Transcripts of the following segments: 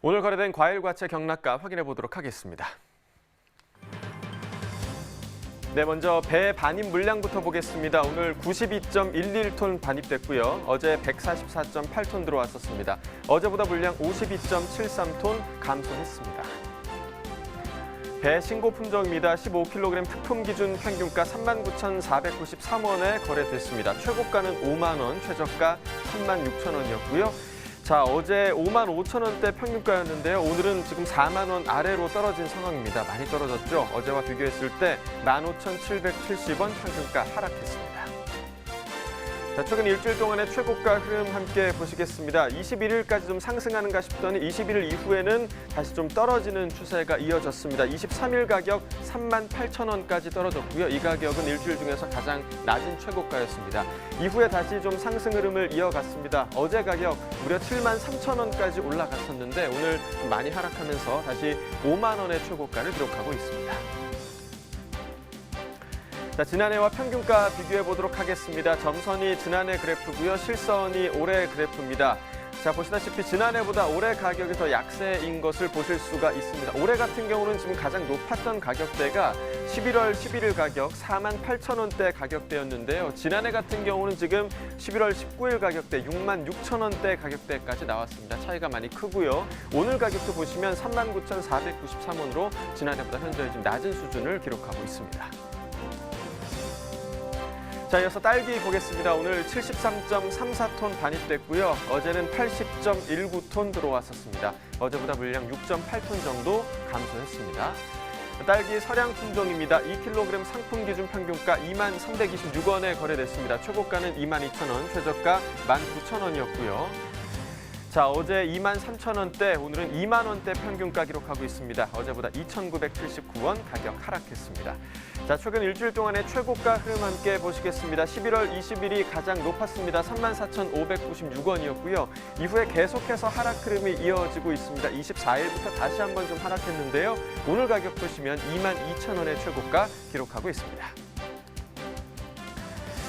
오늘 거래된 과일, 과채 경락가 확인해 보도록 하겠습니다. 네, 먼저 배 반입 물량부터 보겠습니다. 오늘 92.11톤 반입됐고요. 어제 144.8톤 들어왔었습니다. 어제보다 물량 52.73톤 감소했습니다. 배 신고 품종입니다. 15kg 특품 기준 평균가 39,493원에 거래됐습니다. 최고가는 5만 원, 최저가 36,000원이었고요. 자, 어제 5만 5천 원대 평균가였는데요. 오늘은 지금 4만 원 아래로 떨어진 상황입니다. 많이 떨어졌죠. 어제와 비교했을 때 15,770원 평균가 하락했습니다. 자, 최근 일주일 동안의 최고가 흐름 함께 보시겠습니다. 21일까지 좀 상승하는가 싶더니 21일 이후에는 다시 좀 떨어지는 추세가 이어졌습니다. 23일 가격 38,000원까지 떨어졌고요. 이 가격은 일주일 중에서 가장 낮은 최고가였습니다. 이후에 다시 좀 상승 흐름을 이어갔습니다. 어제 가격 무려 73,000원까지 올라갔었는데 오늘 많이 하락하면서 다시 5만 원의 최고가를 기록하고 있습니다. 자, 지난해와 평균가 비교해 보도록 하겠습니다. 점선이 지난해 그래프고요. 실선이 올해 그래프입니다. 자, 보시다시피 지난해보다 올해 가격이 더 약세인 것을 보실 수가 있습니다. 올해 같은 경우는 지금 가장 높았던 가격대가 11월 11일 가격 48,000원대 가격대였는데요. 지난해 같은 경우는 지금 11월 19일 가격대 66,000원대 가격대까지 나왔습니다. 차이가 많이 크고요. 오늘 가격도 보시면 39,493원으로 지난해보다 현재 좀 낮은 수준을 기록하고 있습니다. 자, 이어서 딸기 보겠습니다. 오늘 73.34톤 반입됐고요. 어제는 80.19톤 들어왔었습니다. 어제보다 물량 6.8톤 정도 감소했습니다. 딸기 서량 품종입니다. 2kg 상품 기준 평균가 2326원에 거래됐습니다. 최고가는 22,000원, 최저가 19,000원이었고요. 자, 어제 23,000원대, 오늘은 2만 원대 평균가 기록하고 있습니다. 어제보다 2,979원 가격 하락했습니다. 자, 최근 일주일 동안의 최고가 흐름 함께 보시겠습니다. 11월 20일이 가장 높았습니다. 34,596원이었고요. 이후에 계속해서 하락 흐름이 이어지고 있습니다. 24일부터 다시 한번 좀 하락했는데요. 오늘 가격 보시면 22,000원의 최고가 기록하고 있습니다.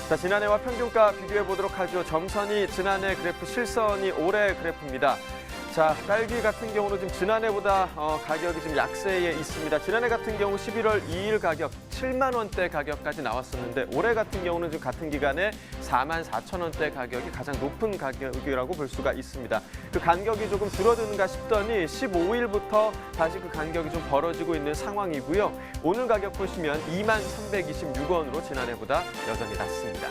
자, 지난해와 평균가 비교해 보도록 하죠. 점선이 지난해 그래프, 실선이 올해 그래프입니다. 자, 딸기 같은 경우는 지금 지난해보다 가격이 좀 약세에 있습니다. 지난해 같은 경우 11월 2일 가격 7만 원대 가격까지 나왔었는데 올해 같은 경우는 지금 같은 기간에 44,000원대 가격이 가장 높은 가격이라고 볼 수가 있습니다. 그 간격이 조금 줄어드는가 싶더니 15일부터 다시 그 간격이 좀 벌어지고 있는 상황이고요. 오늘 가격 보시면 2326원으로 지난해보다 여전히 낮습니다.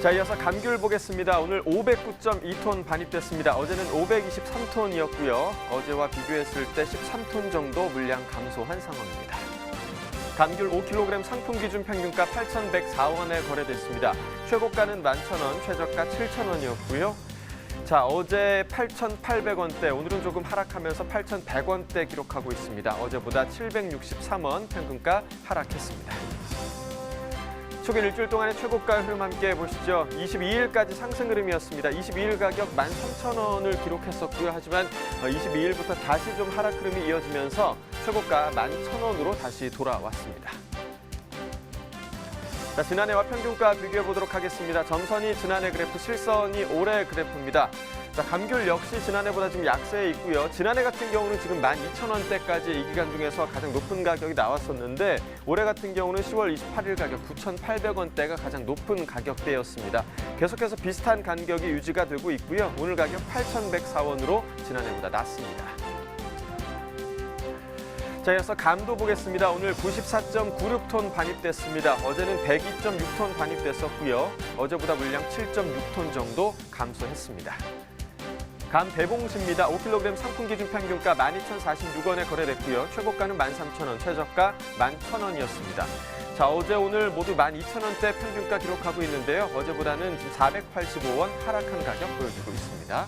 자, 이어서 감귤 보겠습니다. 오늘 509.2톤 반입됐습니다. 어제는 523톤이었고요. 어제와 비교했을 때 13톤 정도 물량 감소한 상황입니다. 감귤 5kg 상품 기준 평균가 8,104원에 거래됐습니다. 최고가는 11,000원, 최저가 7,000원이었고요. 자, 어제 8,800원대, 오늘은 조금 하락하면서 8,100원대 기록하고 있습니다. 어제보다 763원 평균가 하락했습니다. 최근 일주일 동안의 최고가 흐름 함께 보시죠. 22일까지 상승 흐름이었습니다. 22일 가격 13,000원을 기록했었고요. 하지만 22일부터 다시 좀 하락 흐름이 이어지면서 최고가 11,000원으로 다시 돌아왔습니다. 자, 지난해와 평균가 비교해 보도록 하겠습니다. 점선이 지난해 그래프, 실선이 올해 그래프입니다. 자, 감귤 역시 지난해보다 지금 약세에 있고요. 지난해 같은 경우는 지금 12,000원대까지 이 기간 중에서 가장 높은 가격이 나왔었는데 올해 같은 경우는 10월 28일 가격 9,800원대가 가장 높은 가격대였습니다. 계속해서 비슷한 간격이 유지가 되고 있고요. 오늘 가격 8,104원으로 지난해보다 낮습니다. 자, 이어서 감도 보겠습니다. 오늘 94.96톤 반입됐습니다. 어제는 102.6톤 반입됐었고요. 어제보다 물량 7.6톤 정도 감소했습니다. 감 대봉시입니다. 5kg 상품 기준 평균가 12,046원에 거래됐고요. 최고가는 13,000원, 최저가 11,000원이었습니다. 자, 어제 오늘 모두 12,000원대 평균가 기록하고 있는데요. 어제보다는 지금 485원 하락한 가격 보여주고 있습니다.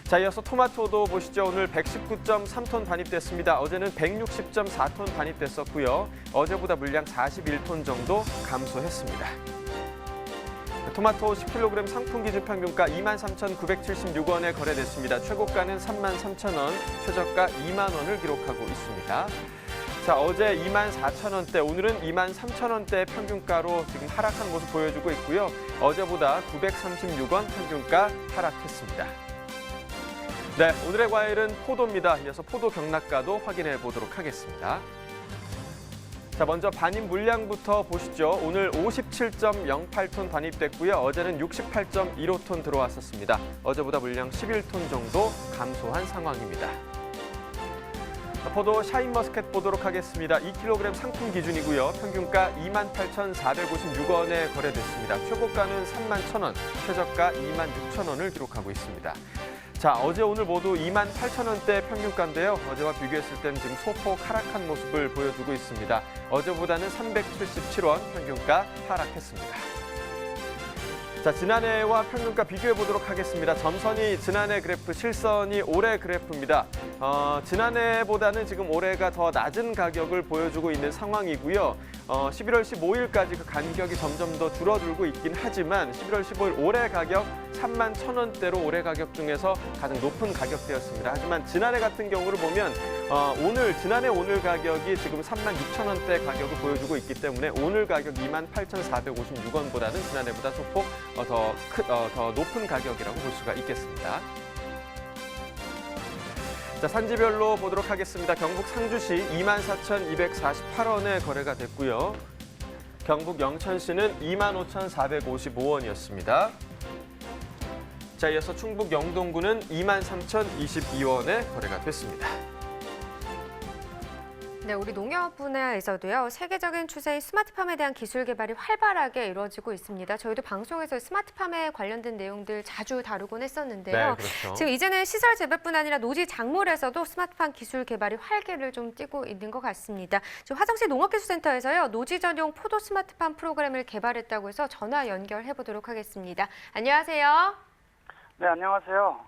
자, 이어서 토마토도 보시죠. 오늘 119.3톤 반입됐습니다. 어제는 160.4톤 반입됐었고요. 어제보다 물량 41톤 정도 감소했습니다. 토마토 10kg 상품 기준 평균가 23,976원에 거래됐습니다. 최고가는 33,000원, 최저가 2만 원을 기록하고 있습니다. 자, 어제 24,000원대, 오늘은 23,000원대 평균가로 지금 하락한 모습 보여주고 있고요. 어제보다 936원 평균가 하락했습니다. 네, 오늘의 과일은 포도입니다. 이어서 포도 경락가도 확인해 보도록 하겠습니다. 자, 먼저 반입 물량부터 보시죠. 오늘 57.08톤 반입됐고요. 어제는 68.15톤 들어왔었습니다. 어제보다 물량 11톤 정도 감소한 상황입니다. 포도 샤인머스켓 보도록 하겠습니다. 2kg 상품 기준이고요. 평균가 28,456원에 거래됐습니다. 최고가는 31,000원, 최저가 26,000원을 기록하고 있습니다. 자, 어제 오늘 모두 28,000원대 평균가인데요. 어제와 비교했을 때는 지금 소폭 하락한 모습을 보여주고 있습니다. 어제보다는 377원 평균가 하락했습니다. 자, 지난해와 평균가 비교해 보도록 하겠습니다. 점선이 지난해 그래프, 실선이 올해 그래프입니다. 지난해보다는 지금 올해가 더 낮은 가격을 보여주고 있는 상황이고요. 11월 15일까지 그 간격이 점점 더 줄어들고 있긴 하지만 11월 15일 올해 가격 31,000원대로 올해 가격 중에서 가장 높은 가격대였습니다. 하지만 지난해 같은 경우를 보면 지난해 오늘 가격이 지금 36,000원대 가격을 보여주고 있기 때문에 오늘 가격 28,456원보다는 지난해보다 소폭 더 높은 가격이라고 볼 수가 있겠습니다. 자, 산지별로 보도록 하겠습니다. 경북 상주시 24,248원에 거래가 됐고요. 경북 영천시는 25,455원이었습니다. 자, 이어서 충북 영동구는 23,022원에 거래가 됐습니다. 네, 우리 농협 분야에서도요, 세계적인 추세인 스마트팜에 대한 기술 개발이 활발하게 이루어지고 있습니다. 저희도 방송에서 스마트팜에 관련된 내용들 자주 다루곤 했었는데요. 네, 그렇죠. 지금 이제는 시설 재배뿐 아니라 노지 작물에서도 스마트팜 기술 개발이 활기를 좀 띠고 있는 것 같습니다. 지금 화성시 농업기술센터에서요, 노지 전용 포도 스마트팜 프로그램을 개발했다고 해서 전화 연결해 보도록 하겠습니다. 안녕하세요. 네, 안녕하세요.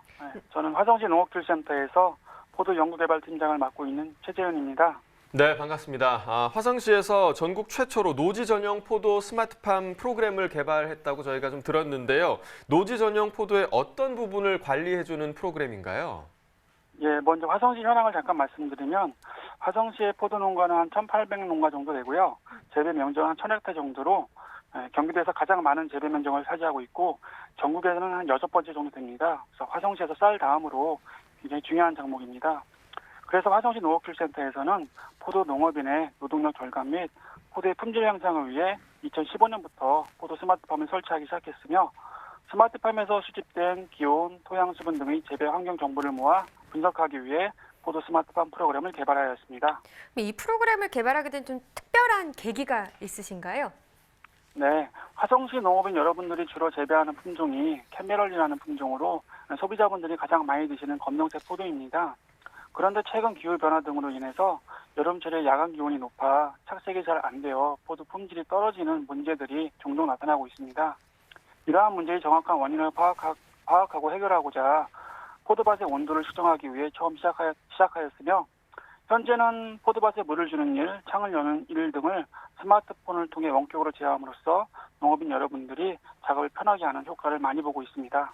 저는 화성시 농업기술센터에서 포도 연구개발팀장을 맡고 있는 최재현입니다. 네, 반갑습니다. 화성시에서 전국 최초로 노지 전용 포도 스마트팜 프로그램을 개발했다고 저희가 좀 들었는데요. 노지 전용 포도의 어떤 부분을 관리해주는 프로그램인가요? 예, 먼저 화성시 현황을 잠깐 말씀드리면 화성시의 포도 농가는 한 1,800농가 정도 되고요. 재배 면적은 한 1,000헥타 정도로 경기도에서 가장 많은 재배 면적을 차지하고 있고 전국에서는 한 6번째 정도 됩니다. 그래서 화성시에서 쌀 다음으로 굉장히 중요한 작목입니다. 그래서 화성시 농업기술센터에서는 포도 농업인의 노동력 절감 및 포도의 품질 향상을 위해 2015년부터 포도 스마트팜을 설치하기 시작했으며 스마트팜에서 수집된 기온, 토양, 수분 등의 재배 환경 정보를 모아 분석하기 위해 포도 스마트팜 프로그램을 개발하였습니다. 이 프로그램을 개발하게 된 좀 특별한 계기가 있으신가요? 네, 화성시 농업인 여러분들이 주로 재배하는 품종이 캐메럴이라는 품종으로 소비자분들이 가장 많이 드시는 검정색 포도입니다. 그런데 최근 기후변화 등으로 인해서 여름철에 야간 기온이 높아 착색이 잘 안 되어 포도 품질이 떨어지는 문제들이 종종 나타나고 있습니다. 이러한 문제의 정확한 원인을 파악하고 해결하고자 포도밭의 온도를 측정하기 위해 처음 시작하였으며 현재는 포도밭에 물을 주는 일, 창을 여는 일 등을 스마트폰을 통해 원격으로 제어함으로써 농업인 여러분들이 작업을 편하게 하는 효과를 많이 보고 있습니다.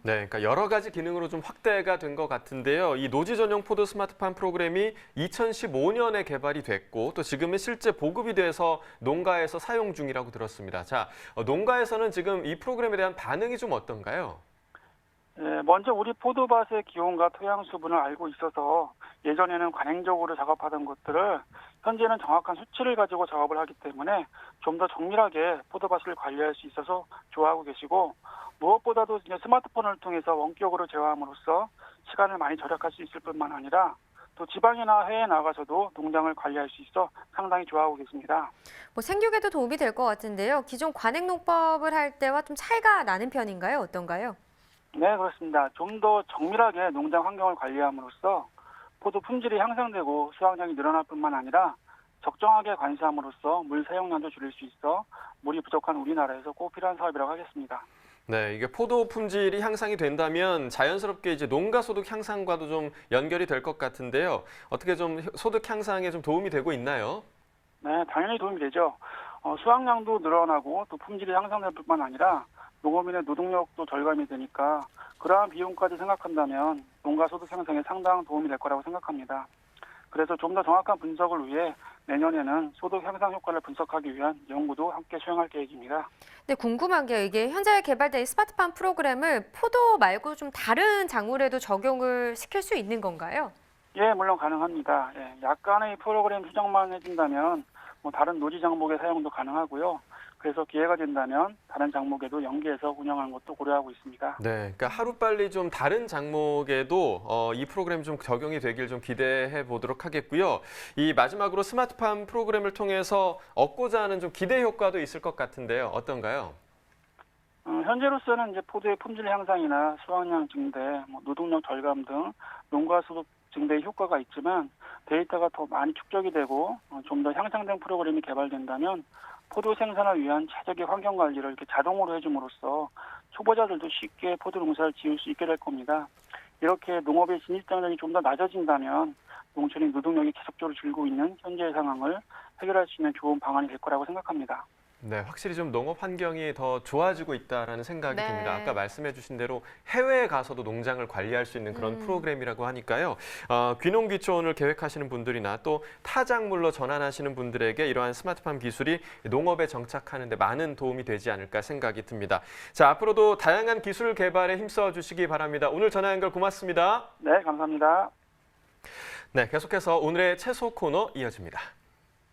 네, 그러니까 여러 가지 기능으로 좀 확대가 된 것 같은데요. 이 노지 전용 포도 스마트팜 프로그램이 2015년에 개발이 됐고 또 지금은 실제 보급이 돼서 농가에서 사용 중이라고 들었습니다. 자, 농가에서는 지금 이 프로그램에 대한 반응이 좀 어떤가요? 네, 먼저 우리 포도밭의 기온과 토양 수분을 알고 있어서 예전에는 관행적으로 작업하던 것들을 현재는 정확한 수치를 가지고 작업을 하기 때문에 좀 더 정밀하게 포도밭을 관리할 수 있어서 좋아하고 계시고 무엇보다도 이제 스마트폰을 통해서 원격으로 제어함으로써 시간을 많이 절약할 수 있을 뿐만 아니라 또 지방이나 해외에 나가서도 농장을 관리할 수 있어 상당히 좋아하고 계십니다. 생육에도 도움이 될 것 같은데요. 기존 관행농법을 할 때와 좀 차이가 나는 편인가요? 어떤가요? 네, 그렇습니다. 좀 더 정밀하게 농장 환경을 관리함으로써 포도 품질이 향상되고 수확량이 늘어날 뿐만 아니라 적정하게 관수함으로써 물 사용량도 줄일 수 있어 물이 부족한 우리나라에서 꼭 필요한 사업이라고 하겠습니다. 네, 이게 포도 품질이 향상이 된다면 자연스럽게 이제 농가 소득 향상과도 좀 연결이 될 것 같은데요. 어떻게 좀 소득 향상에 좀 도움이 되고 있나요? 네, 당연히 도움이 되죠. 수확량도 늘어나고 또 품질이 향상될 뿐만 아니라 농업인의 노동력도 절감이 되니까 그러한 비용까지 생각한다면 농가 소득 향상에 상당한 도움이 될 거라고 생각합니다. 그래서 좀 더 정확한 분석을 위해 내년에는 소득 향상 효과를 분석하기 위한 연구도 함께 수행할 계획입니다. 네, 궁금한 게 이게 현재 개발된 스마트팜 프로그램을 포도 말고 좀 다른 작물에도 적용을 시킬 수 있는 건가요? 예, 물론 가능합니다. 예, 약간의 프로그램 수정만 해준다면 다른 노지 장목의 사용도 가능하고요. 그래서 기회가 된다면 다른 장목에도 연계해서 운영하는 것도 고려하고 있습니다. 네, 그러니까 하루빨리 좀 다른 장목에도 이 프로그램 좀 적용이 되길 좀 기대해 보도록 하겠고요. 이 마지막으로 스마트팜 프로그램을 통해서 얻고자 하는 좀 기대 효과도 있을 것 같은데요. 어떤가요? 현재로서는 이제 포도의 품질 향상이나 수확량 증대, 노동력 절감 등 농가 소득 증대의 효과가 있지만 데이터가 더 많이 축적이 되고 좀 더 향상된 프로그램이 개발된다면 포도 생산을 위한 최적의 환경 관리를 이렇게 자동으로 해줌으로써 초보자들도 쉽게 포도 농사를 지을 수 있게 될 겁니다. 이렇게 농업의 진입장벽이 좀 더 낮아진다면 농촌의 노동력이 계속적으로 줄고 있는 현재의 상황을 해결할 수 있는 좋은 방안이 될 거라고 생각합니다. 네, 확실히 좀 농업 환경이 더 좋아지고 있다라는 생각이 네. 듭니다. 아까 말씀해 주신 대로 해외에 가서도 농장을 관리할 수 있는 그런 프로그램이라고 하니까요. 귀농귀촌을 계획하시는 분들이나 또 타작물로 전환하시는 분들에게 이러한 스마트팜 기술이 농업에 정착하는 데 많은 도움이 되지 않을까 생각이 듭니다. 자, 앞으로도 다양한 기술 개발에 힘써 주시기 바랍니다. 오늘 전화 연결 고맙습니다. 네, 감사합니다. 네, 계속해서 오늘의 채소 코너 이어집니다.